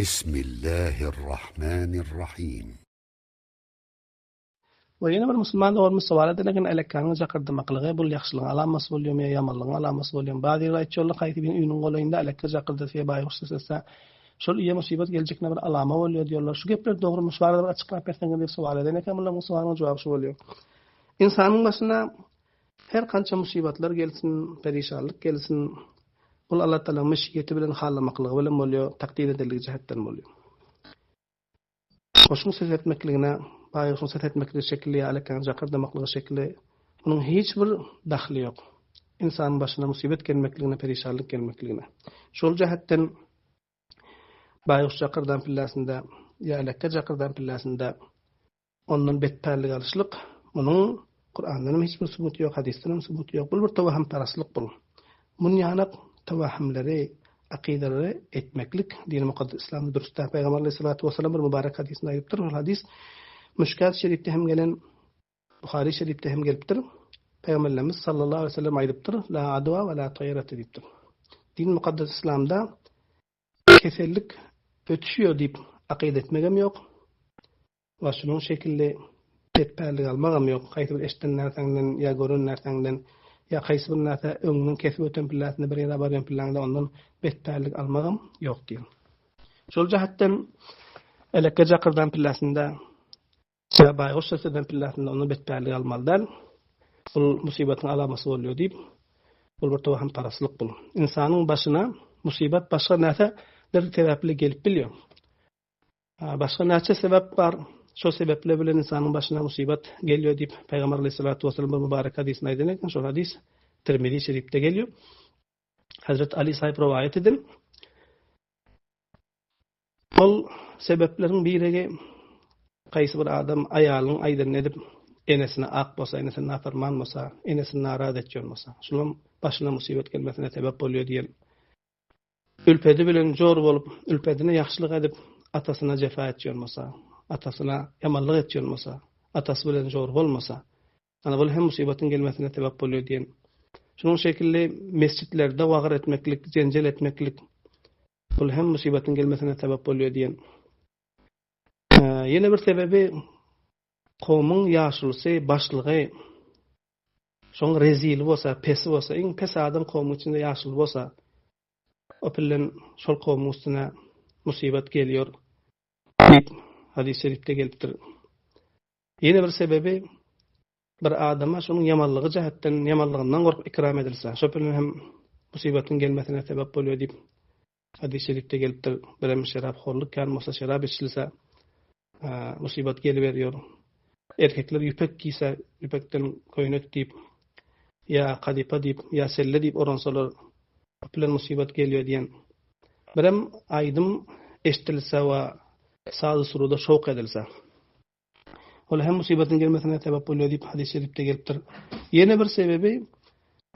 بسم الله الرحمن الرحيم. وينا بالمسلمان دور مستوالد لكن الكانوا ذكرت مقلغه بول يخشلن علامه بوليوم يا مالن علامه بوليوم بعد رايت شول خايتبين inun golayında alakka ذكرت في باي hususasa şol iya musibet gelecekne bir alama oluyor diyorlar. Şu gepler doğrumuş var da açıklap etsen diye sual edene kamilla bu sualın cevabı şu oluyor. İnsanın başına her kança musibetler gelsin, perişanlık gelsin. Ul Allah Teala meşiyeti bilen halamaklığı bilen oluyor, takdir edildiği cihetten oluyor. Hoşun ses etmekliğine, bayışın ses etmekliği şekli, alakan zakırdamaklığı şekli, bunun hiçbir dahli yok. İnsanın başına musibet gelmekliğine, perişanlık gelmekliğine. Şol cihetten bayış zakırdan pillasında, ya alakka zakırdan pillasında onun betperlik alışlık, onun Kur'an'dan hiçbir subut yok, hadisten subut yok. Bu bir tavahım paraslık bu. Bunun yanak tavahımları, akideleri etmeklik dini mukaddes İslam'da dürüstten Peygamber Aleyhisselatü Vesselam bir mübarek hadisinde ayıptır. O hadis Müşkat Şerif'te hem gelen Bukhari Şerif'te hem geliptir. Peygamberimiz sallallahu aleyhi ve sellem ayıptır. La adwa ve la tayrat ediptir. Din mukaddes İslam'da kesellik ötüşüyor deyip akide etmegem yok. Ve şunun şekilde tepperlik almagam yok. Kayıtı bir eşten nertenden ya görün nertenden ya qaysı bir näse öňüň kesip öten pillasynda bir ýere barýan pillanda ondan betterlik almagam ýok diýen. Şol jahatdan elekkä jakyrdan pillasynda ya baýgyş sesden pillasynda ondan betterlik almalylar. Bul musibetin alamasy bolýar diýip bul bir tawaham paraslyk bul. İnsanyň başyna musibet başga näse bir sebäpli gelip bilýär. Başga näçe sebäp bar? Şo sebeple bilen insanın başına musibet geliyor deyip Peygamber Aleyhisselatü Vesselam mübarek hadisine aydınek. Şu hadis Tirmizi Şerif'te geliyor. Hazreti Ali sahip rivayet edin. Ol sebeplerin biriga qaysı bir adam ayalın aydın edip enesine ak bolsa, enesine nafarman bolsa, enesine naraz etýän bolsa, şunun başına musibet gelmesine sebep bolýar diýen. Ülpedi bilen jor bolup, ülpedine ýaxşylyk edip atasyna jefa etýän bolsa, atasına yamanlyk etýän bolsa, atasy bilen jor bolmasa, ana bul hem musibetin gelmesine sebep bolýar diýen. Şunun şekilde mescitlerde wagır etmeklik, jenjel etmeklik bul hem musibetin gelmesine sebep bolýar diýen. Ýene bir sebebi gowmyň ýaşulsy, başlygy şoň rezil bolsa, pesi bolsa, iň pes adam gowmyň içinde ýaşul bolsa, o bilen şol gowmyň üstüne musibet gelýär. Hadis-i şerifte gelipdir. Yine bir sebebi bir adama şunun yamanlygy jahatdan yamanlygyndan gorkup ikram edilse, şopelin hem musibetin gelmesine sebep bolýar diýip hadis-i şerifte gelipdir. Birem şerap horluk kan bolsa şerap içilse musibet gelip berýär. Erkekler yüpek giyse, yüpekden köýnek diýip ya kadipa diýip ya selle diýip oransalar bilen musibet gelýär diýen. Birem aýdym eşitilse we sağ suruda şok edilse. Ola hem musibetin gelmesine sebep bolýar diýip hadis-i şerifte gelipdir. Ýene bir sebebi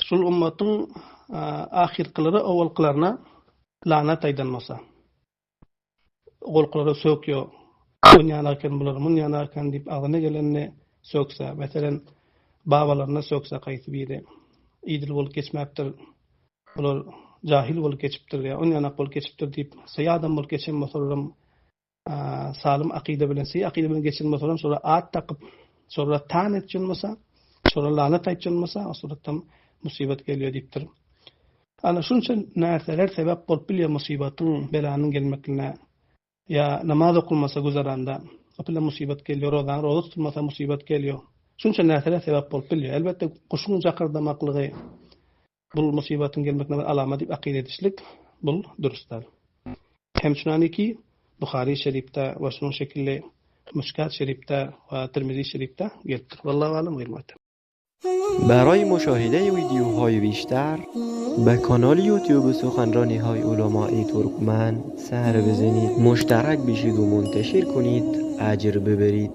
şol ummatyň ahirkylary awalkylaryna lanat aýdanmasa. Golklara sökýär. Dünýänaken bular, munýanaken diýip agyna gelenne sökse, meselen babalaryna sökse gaýty biri idil bolup geçmäpdir. Bular jahil bolup geçipdir ya, onýanak bolup geçipdir diýip, saýadam bolup geçen bolsalar salim akide bilen akide bilen geçirme soran sonra at takıp sonra tan etçilmese sonra lanet etçilmese o suratdan musibet geliyor deyipdir. Ana şunça näseler sebep bolup bilýär musibetin belanyň gelmekine ya namaz okulmasa guzaranda o bilen musibet gelýär, roza tutmasa musibet gelýär. Şunça näseler sebep bolup bilýär. Elbetde guşun jakyrdamaklygy bul musibetin gelmekine alama diýip akide edişlik bul dürüstdir. Hem şunaniki Bukhari Şerif'te ve şunun şekilde Müşkat Şerif'te ve Tirmizi Şerif'te gelipdir. Vallahu alem g'ayr برای مشاهده ویدیوهای بیشتر به کانال یوتیوب سخنرانی های علماء ترکمن سر بزنید، مشترک بشید و منتشر کنید، اجر ببرید.